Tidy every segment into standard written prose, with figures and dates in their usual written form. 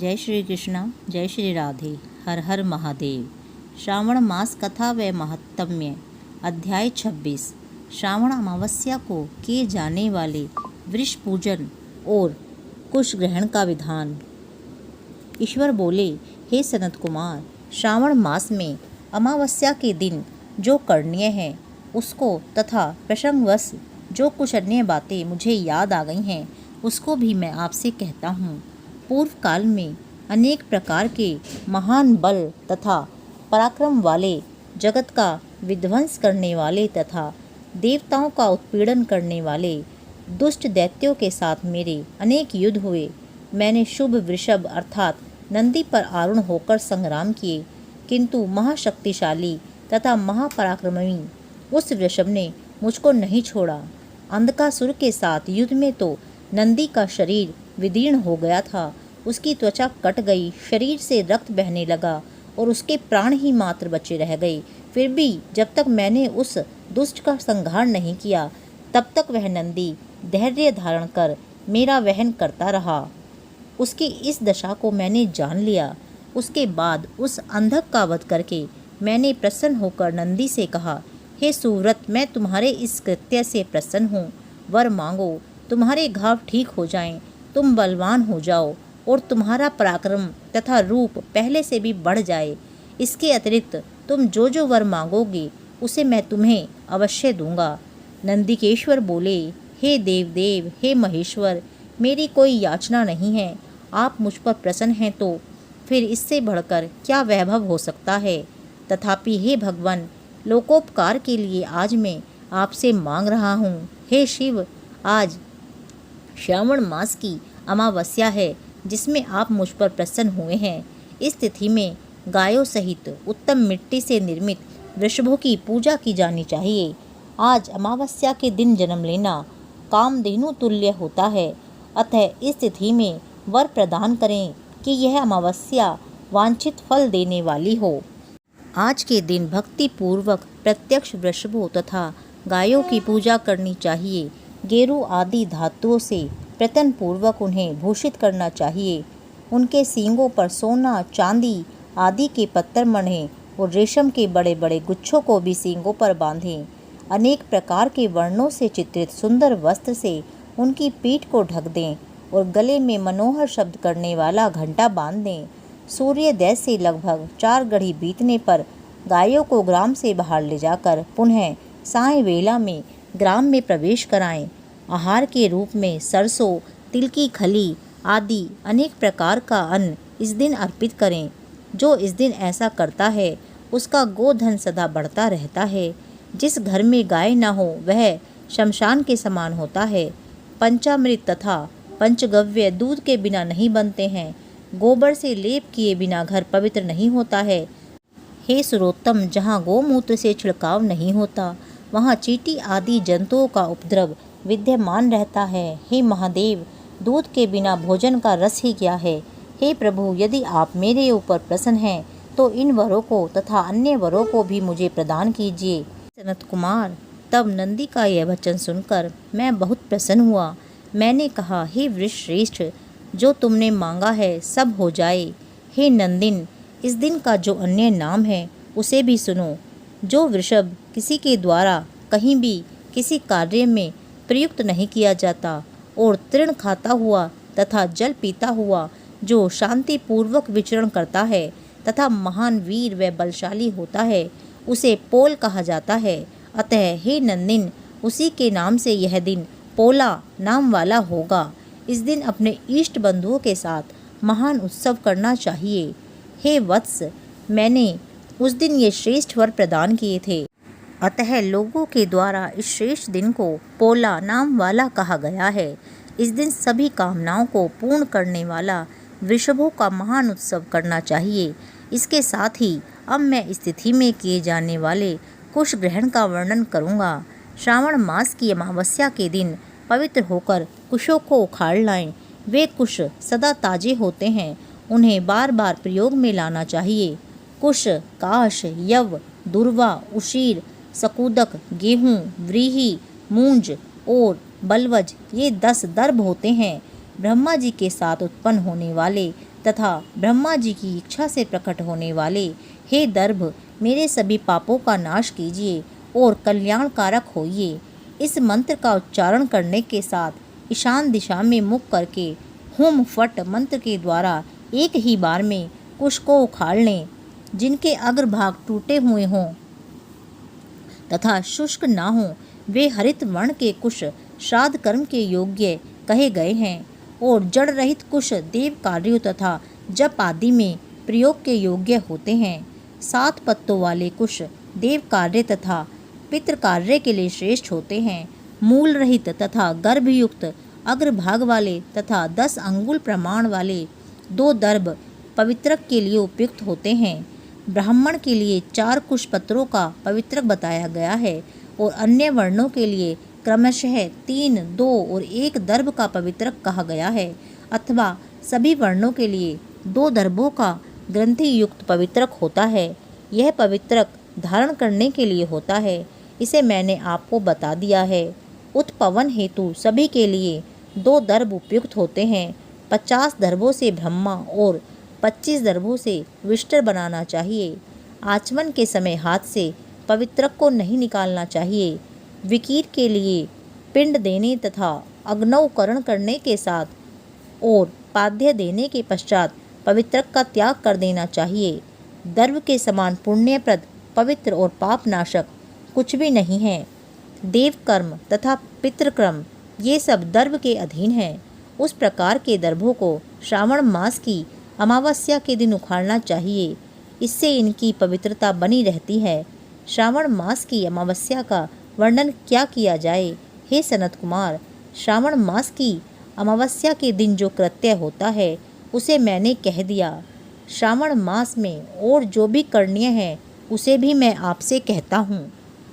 जय श्री कृष्ण, जय श्री राधे, हर हर महादेव। श्रावण मास कथा व महात्म्य, अध्याय 26। श्रावण अमावस्या को किए जाने वाले वृष पूजन और कुश ग्रहण का विधान। ईश्वर बोले, हे सनत कुमार, श्रावण मास में अमावस्या के दिन जो करणीय है उसको तथा प्रसंगवश जो कुछ अन्य बातें मुझे याद आ गई हैं उसको भी मैं आपसे कहता हूँ। पूर्व काल में अनेक प्रकार के महान बल तथा पराक्रम वाले, जगत का विध्वंस करने वाले तथा देवताओं का उत्पीड़न करने वाले दुष्ट दैत्यों के साथ मेरे अनेक युद्ध हुए। मैंने शुभ वृषभ अर्थात नंदी पर आरूढ़ होकर संग्राम किए, किंतु महाशक्तिशाली तथा महापराक्रमी उस वृषभ ने मुझको नहीं छोड़ा। अंधकासुर के साथ युद्ध में तो नंदी का शरीर विदीर्ण हो गया था, उसकी त्वचा कट गई, शरीर से रक्त बहने लगा और उसके प्राण ही मात्र बचे रह गए। फिर भी जब तक मैंने उस दुष्ट का संहार नहीं किया तब तक वह नंदी धैर्य धारण कर मेरा वहन करता रहा। उसकी इस दशा को मैंने जान लिया। उसके बाद उस अंधक का वध करके मैंने प्रसन्न होकर नंदी से कहा, हे सुव्रत, मैं तुम्हारे इस कृत्य से प्रसन्न हूँ। वर मांगो, तुम्हारे घाव ठीक हो जाएं, तुम बलवान हो जाओ और तुम्हारा पराक्रम तथा रूप पहले से भी बढ़ जाए। इसके अतिरिक्त तुम जो जो वर मांगोगे उसे मैं तुम्हें अवश्य दूंगा। नंदिकेश्वर बोले, हे देवदेव, हे महेश्वर, मेरी कोई याचना नहीं है। आप मुझ पर प्रसन्न हैं तो फिर इससे बढ़कर क्या वैभव हो सकता है। तथापि हे भगवान, लोकोपकार के लिए आज मैं आपसे मांग रहा हूँ। हे शिव, आज श्रावण मास की अमावस्या है जिसमें आप मुझ पर प्रसन्न हुए हैं। इस तिथि में गायों सहित उत्तम मिट्टी से निर्मित वृषभों की पूजा की जानी चाहिए। आज अमावस्या के दिन जन्म लेना कामधेनु तुल्य होता है। अतः इस तिथि में वर प्रदान करें कि यह अमावस्या वांछित फल देने वाली हो। आज के दिन भक्ति पूर्वक प्रत्यक्ष वृषभों तथा गायों की पूजा करनी चाहिए। गेरू आदि धातुओं से प्रतन पूर्वक उन्हें भूषित करना चाहिए। उनके सींगों पर सोना, चांदी आदि के पत्थर मढ़ें और रेशम के बड़े बड़े गुच्छों को भी सींगों पर बांधें। अनेक प्रकार के वर्णों से चित्रित सुंदर वस्त्र से उनकी पीठ को ढक दें और गले में मनोहर शब्द करने वाला घंटा बांध दें। सूर्योदय से लगभग 4 घड़ी बीतने पर गायों को ग्राम से बाहर ले जाकर पुनः साय वेला में ग्राम में प्रवेश कराएं। आहार के रूप में सरसों, तिल की खली आदि अनेक प्रकार का अन्न इस दिन अर्पित करें। जो इस दिन ऐसा करता है उसका गोधन सदा बढ़ता रहता है। जिस घर में गाय न हो वह शमशान के समान होता है। पंचामृत तथा पंचगव्य दूध के बिना नहीं बनते हैं। गोबर से लेप किए बिना घर पवित्र नहीं होता है। हे सुरोत्तम, जहाँ गोमूत्र से छिड़काव नहीं होता वहाँ चींटी आदि जंतुओं का उपद्रव विद्यमान रहता है। हे महादेव, दूध के बिना भोजन का रस ही क्या है। हे प्रभु, यदि आप मेरे ऊपर प्रसन्न हैं तो इन वरों को तथा अन्य वरों को भी मुझे प्रदान कीजिए। सनत कुमार, तब नंदी का यह वचन सुनकर मैं बहुत प्रसन्न हुआ। मैंने कहा, हे वृष श्रेष्ठ, जो तुमने मांगा है सब हो जाए। हे नंदिन, इस दिन का जो अन्य नाम है उसे भी सुनो। जो वृषभ किसी के द्वारा कहीं भी किसी कार्य में प्रयुक्त नहीं किया जाता और तृण खाता हुआ तथा जल पीता हुआ जो शांति पूर्वक विचरण करता है तथा महान वीर व बलशाली होता है, उसे पोल कहा जाता है। अतः हे नंदिन, उसी के नाम से यह दिन पोला नाम वाला होगा। इस दिन अपने इष्ट बंधुओं के साथ महान उत्सव करना चाहिए। हे वत्स, मैंने उस दिन ये श्रेष्ठ वर प्रदान किए थे, अतः लोगों के द्वारा इस श्रेष्ठ दिन को पोला नाम वाला कहा गया है। इस दिन सभी कामनाओं को पूर्ण करने वाला वृषभों का महान उत्सव करना चाहिए। इसके साथ ही अब मैं इस तिथि में किए जाने वाले कुश ग्रहण का वर्णन करूँगा। श्रावण मास की अमावस्या के दिन पवित्र होकर कुशों को उखाड़ लाएं। वे कुश सदा ताजे होते हैं, उन्हें बार बार प्रयोग में लाना चाहिए। कुश, काश, यव, दुर्वा, उशीर, सकुदक, गेहूँ, व्रीहि, मूंज और बलवज ये 10 दर्भ होते हैं। ब्रह्मा जी के साथ उत्पन्न होने वाले तथा ब्रह्मा जी की इच्छा से प्रकट होने वाले हे दर्भ, मेरे सभी पापों का नाश कीजिए और कल्याणकारक होइए। इस मंत्र का उच्चारण करने के साथ ईशान दिशा में मुख करके हुम फट मंत्र के द्वारा एक ही बार में कुश को उखाड़ लें। जिनके अग्रभाग टूटे हुए हों तथा शुष्क ना हों, वे हरित वर्ण के कुश श्राद्ध कर्म के योग्य कहे गए हैं और जड़ रहित कुश देव कार्यों तथा जप आदि में प्रयोग के योग्य होते हैं। 7 पत्तों वाले कुश देव कार्य तथा पितृ कार्य के लिए श्रेष्ठ होते हैं। मूल रहित तथा गर्भयुक्त अग्रभाग वाले तथा 10 अंगुल प्रमाण वाले 2 दर्भ पवित्रक के लिए उपयुक्त होते हैं। ब्राह्मण के लिए 4 कुश पत्रों का पवित्रक बताया गया है और अन्य वर्णों के लिए क्रमशः 3, 2 और 1 दर्भ का पवित्रक कहा गया है, अथवा सभी वर्णों के लिए 2 दर्भों का ग्रंथि युक्त पवित्रक होता है। यह पवित्रक धारण करने के लिए होता है, इसे मैंने आपको बता दिया है। उत्पवन हेतु सभी के लिए 2 दर्भ उपयुक्त होते हैं। 50 दर्भों से ब्रह्मा और 25 दर्भों से विष्टर बनाना चाहिए। आचमन के समय हाथ से पवित्रक को नहीं निकालना चाहिए। विकीर के लिए पिंड देने तथा अग्नौकरण करने के साथ और पाद्य देने के पश्चात पवित्रक का त्याग कर देना चाहिए। दर्भ के समान पुण्यप्रद, पवित्र और पापनाशक कुछ भी नहीं है। देव कर्म तथा पितृक्रम ये सब दर्भ के अधीन हैं। उस प्रकार के दर्भों को श्रावण मास की अमावस्या के दिन उखाड़ना चाहिए, इससे इनकी पवित्रता बनी रहती है। श्रावण मास की अमावस्या का वर्णन क्या किया जाए। हे सनत कुमार, श्रावण मास की अमावस्या के दिन जो कृत्य होता है उसे मैंने कह दिया। श्रावण मास में और जो भी करणीय है उसे भी मैं आपसे कहता हूँ।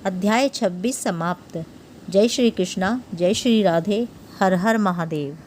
अध्याय 26 समाप्त। जय श्री कृष्णा, जय श्री राधे, हर हर महादेव।